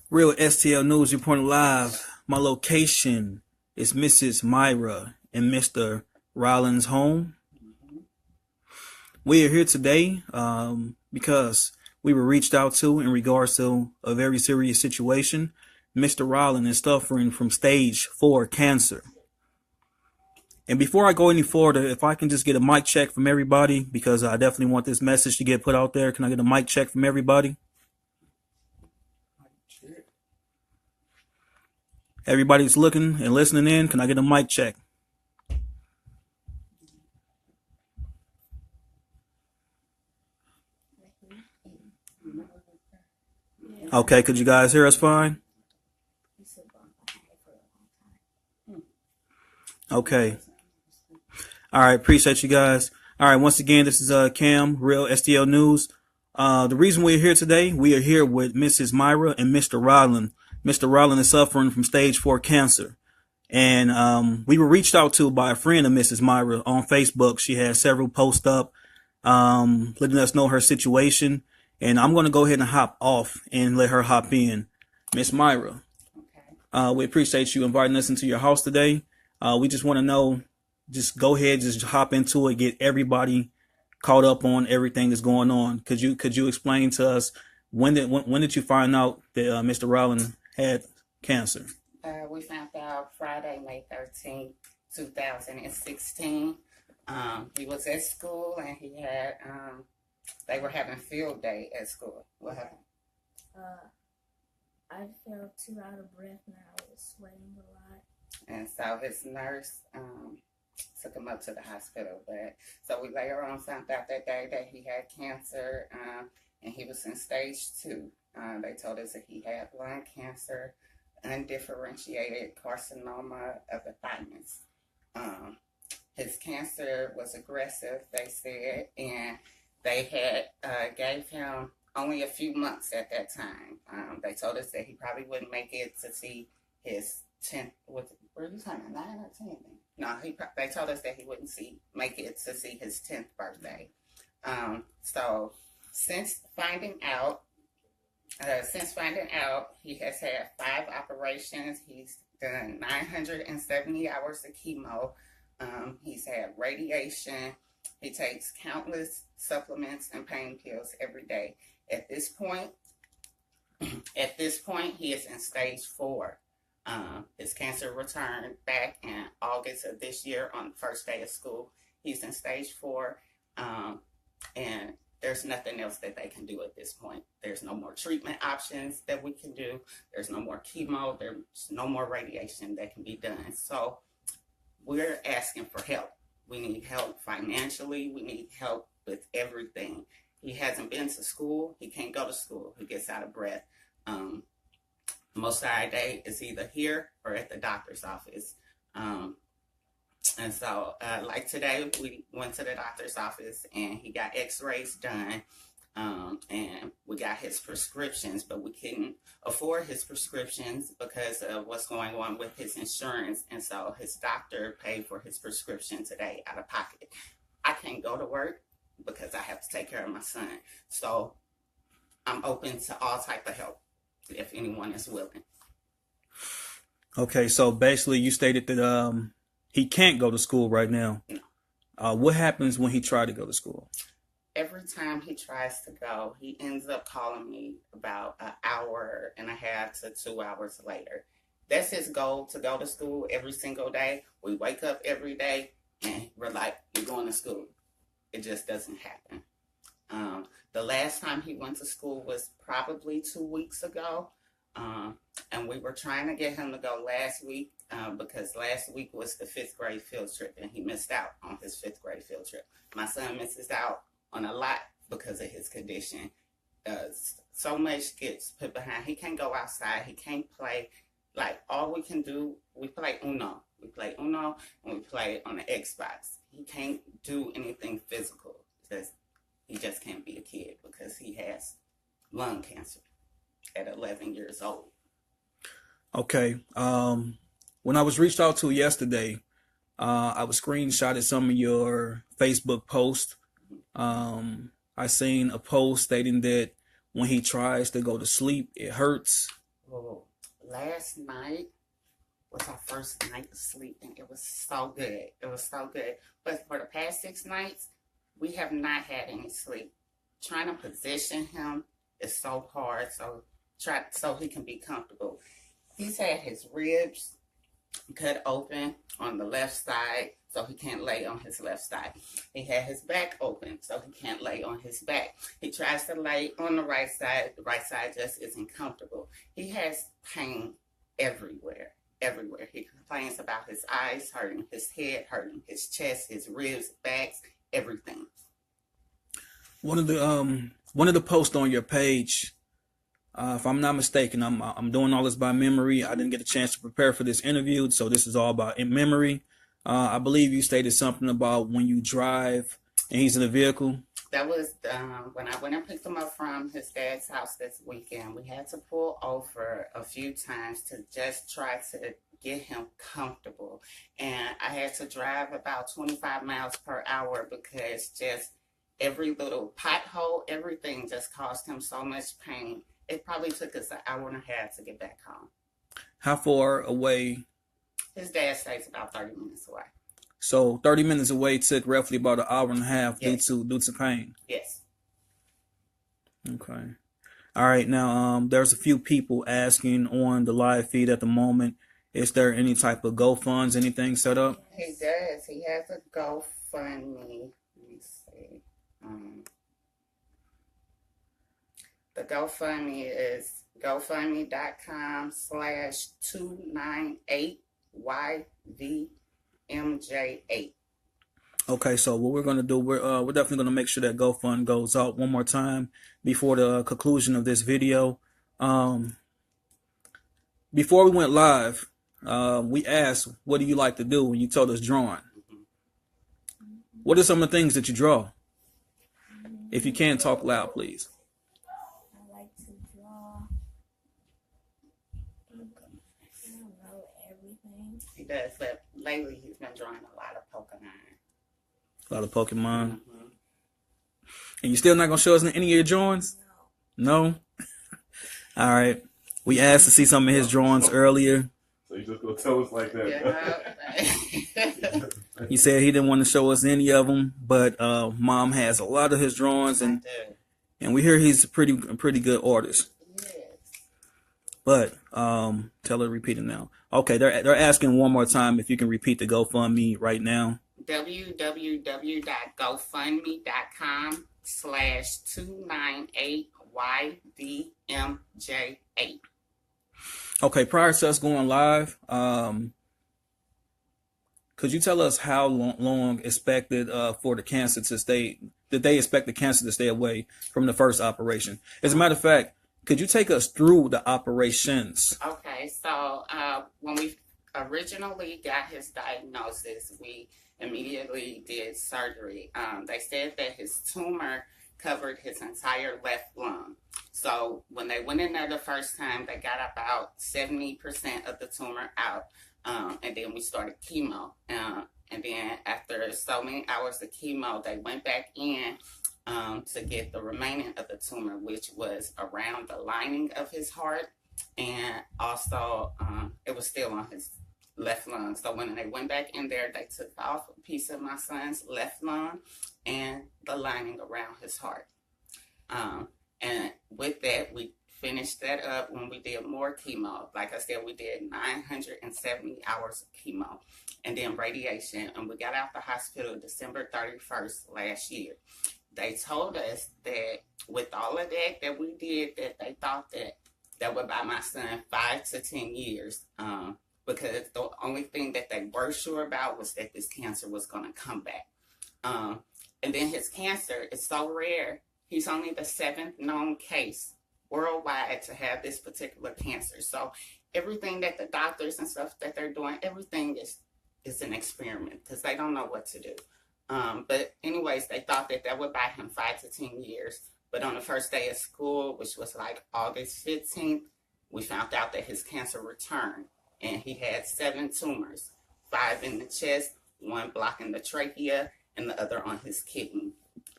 Real STL News reporting live. My location is Mrs. Myra and Mr. Rollins' home. We are here today because we were reached out to in regards to a very serious situation. Mr. Rollins is suffering from stage 4 cancer. And before I go any further, if I can just get a mic check from everybody, because I definitely want this message to get put out there. Can I get a mic check from everybody? Everybody's looking and listening in. Can I get a mic check? Okay, could you guys hear us fine? Okay. All right, appreciate you guys. All right, once again, this is Cam, Real STL News. The reason we're here today, we are here with Mrs. Myra and Mr. Roland. Mr. Roland is suffering from stage 4 cancer. And we were reached out to by a friend of Mrs. Myra on Facebook. She had several posts up letting us know her situation. And I'm going to go ahead and hop off and let her hop in. Miss Myra, we appreciate you inviting us into your house today. We just want to know, just go ahead, just hop into it, get everybody caught up on everything that's going on. Could you explain to us when did you find out that Mr. Roland had cancer? We found out Friday, May 13th, 2016. He was at school and he had they were having field day at school. What happened? I felt too out of breath and I was sweating a lot. And so his nurse took him up to the hospital. But so we later on found out that day that he had cancer and he was in stage 2. They told us that he had lung cancer, undifferentiated carcinoma of the thymus. His cancer was aggressive, they said, and they had gave him only a few months at that time. They told us that he probably wouldn't make it to see his 10th, were you talking 9 or 10? No, they told us that he wouldn't make it to see his 10th birthday. So since finding out, he has had 5 operations. He's done 970 hours of chemo. He's had radiation. He takes countless supplements and pain pills every day. At this point, he is in stage 4. His cancer returned back in August of this year on the first day of school. He's in stage 4, and there's nothing else that they can do at this point. There's no more treatment options that we can do. There's no more chemo. There's no more radiation that can be done. So we're asking for help. We need help financially. We need help with everything. He hasn't been to school. He can't go to school. He gets out of breath. Most of our day is either here or at the doctor's office. And so, like today, we went to the doctor's office and he got x-rays done. And we got his prescriptions, but we couldn't afford his prescriptions because of what's going on with his insurance. And so his doctor paid for his prescription today out of pocket. I can't go to work because I have to take care of my son. So I'm open to all type of help if anyone is willing. Okay, so basically you stated that he can't go to school right now. No. What happens when he tried to go to school? Every time he tries to go, he ends up calling me about an hour and a half to 2 hours later. That's his goal, to go to school every single day. We wake up every day and we're like, we're going to school. It just doesn't happen. The last time he went to school was probably 2 weeks ago. And we were trying to get him to go last week because last week was the 5th grade field trip and he missed out on his 5th grade field trip. My son misses out on a lot because of his condition. So much gets put behind. He can't go outside. He can't play. Like, all we can do, we play Uno. We play Uno and we play on the Xbox. He can't do anything physical. He just can't be a kid because he has lung cancer at 11 years old. Okay. When I was reached out to yesterday, I was screenshotted some of your Facebook posts. I seen a post stating that when he tries to go to sleep, it hurts. Oh, last night was our first night of sleep, and it was so good. It was so good. But for the past 6 nights, we have not had any sleep. Trying to position him is so hard, so he can be comfortable. He's had his ribs cut open on the left side, so he can't lay on his left side. He had his back open, so he can't lay on his back. He tries to lay on the right side. The right side just isn't comfortable. He has pain everywhere. Everywhere. He complains about his eyes hurting, his head hurting, his chest, his ribs, backs, everything. One of the posts on your page, if I'm not mistaken, I'm doing all this by memory. I didn't get a chance to prepare for this interview, so this is all about in memory. I believe you stated something about when you drive and he's in a vehicle. That was when I went and picked him up from his dad's house this weekend. We had to pull over a few times to just try to get him comfortable. And I had to drive about 25 miles per hour because just every little pothole, everything just caused him so much pain. It probably took us an hour and a half to get back home. How far away? His dad stays about 30 minutes away. So 30 minutes away took roughly about an hour and a half Yes. due to pain. Yes. Okay. All right. Now, there's a few people asking on the live feed at the moment. Is there any type of GoFunds, anything set up? He does. He has a GoFundMe. Let me see. The GoFundMe is GoFundMe.com/298YVMJ8. Okay, so what we're gonna do, we're definitely gonna make sure that GoFund goes out one more time before the conclusion of this video. Before we went live, we asked, "What do you like to do?" When you told us drawing. What are some of the things that you draw? If you can, talk loud, please. I like to draw. I don't know, everything. He does, but lately he's been drawing a lot of Pokemon. A lot of Pokemon. And you still not gonna show us any of your drawings? No. All right. We asked to see some of his drawings earlier. So you just gonna tell us like that? Yeah. He said he didn't want to show us any of them, but Mom has a lot of his drawings, and we hear he's a pretty good artist. Yes. But tell her to repeat it now. Okay, they're asking one more time if you can repeat the GoFundMe right now. www.gofundme.com/298YVMJ8. Okay, prior to us going live, could you tell us how long expected for the cancer to stay? Did they expect the cancer to stay away from the first operation? As a matter of fact, could you take us through the operations? Okay, so when we originally got his diagnosis, we immediately did surgery. They said that his tumor covered his entire left lung. So when they went in there the first time, they got about 70% of the tumor out. And then we started chemo. And then after so many hours of chemo, they went back in to get the remaining of the tumor, which was around the lining of his heart. And also, it was still on his left lung. So when they went back in there, they took off a piece of my son's left lung and the lining around his heart. And with that, we finished that up when we did more chemo. Like I said, we did 970 hours of chemo and then radiation. And we got out the hospital December 31st last year. They told us that with all of that we did, that they thought that would buy my son 5 to 10 years. Because the only thing that they were sure about was that this cancer was going to come back. And then his cancer is so rare. He's only the 7th known case worldwide to have this particular cancer. So everything that the doctors and stuff that they're doing, everything is an experiment because they don't know what to do. But anyways, they thought that would buy him 5 to 10 years. But on the first day of school, which was like August 15th, we found out that his cancer returned. And he had 7 tumors, 5 in the chest, 1 blocking the trachea, and the other on his kidney.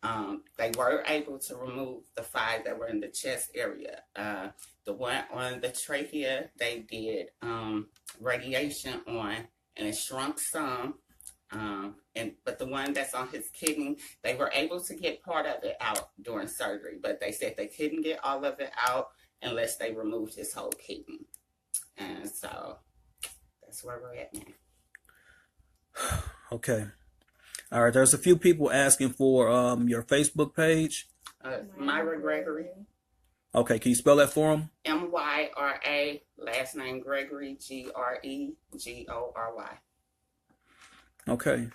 They were able to remove the 5 that were in the chest area. The one on the trachea, they did radiation on, and it shrunk some. But the one that's on his kidney, they were able to get part of it out during surgery, but they said they couldn't get all of it out unless they removed his whole kidney. And so that's where we're at now. Okay. All right. There's a few people asking for your Facebook page. Myra Gregory. Okay. Can you spell that for them? Myra, last name Gregory, Gregory. Okay.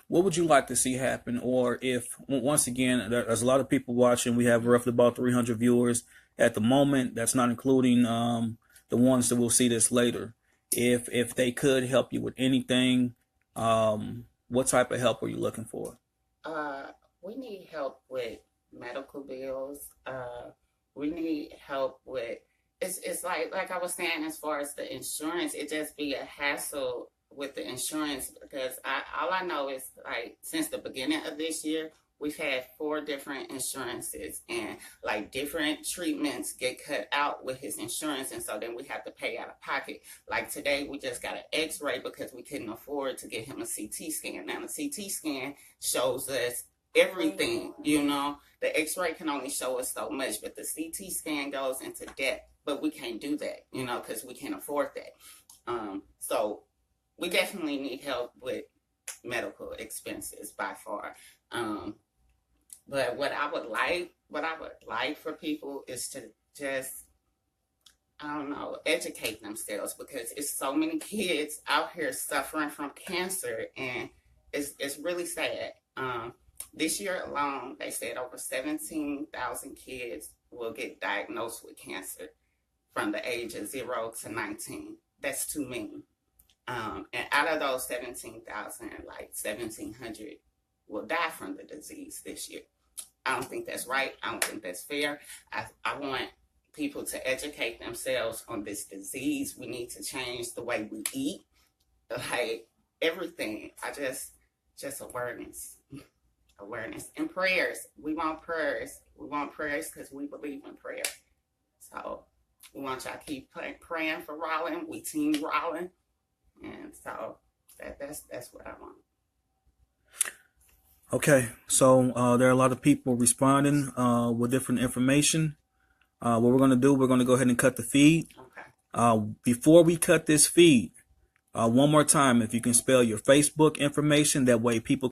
What would you like to see happen? Or if, once again, there's a lot of people watching. We have roughly about 300 viewers at the moment. That's not including the ones that will see this later. If they could help you with anything, what type of help are you looking for? We need help with medical bills. We need help with, it's like I was saying, as far as the insurance, it just be a hassle with the insurance, because all I know is, like, since the beginning of this year, we've had 4 different insurances, and like different treatments get cut out with his insurance, and so then we have to pay out of pocket. Like today, we just got an X-ray because we couldn't afford to get him a CT scan. Now the CT scan shows us everything, you know. The X-ray can only show us so much, but the CT scan goes into depth. But we can't do that, you know, because we can't afford that. So we definitely need help with medical expenses by far. But what I would like for people is to just, I don't know, educate themselves, because it's so many kids out here suffering from cancer, and it's really sad. This year alone, they said over 17,000 kids will get diagnosed with cancer from the age of 0 to 19. That's too many. And out of those 17,000, like 1,700 will die from the disease this year. I don't think that's right. I don't think that's fair. I want people to educate themselves on this disease. We need to change the way we eat, like everything. Just awareness and prayers. We want prayers. We want prayers because we believe in prayer. So we want y'all to keep praying for Roland. We team Roland. And so that's what I want. Okay, so there are a lot of people responding with different information. What we're going to do, we're going to go ahead and cut the feed. Okay. Before we cut this feed, one more time, if you can spell your Facebook information, that way people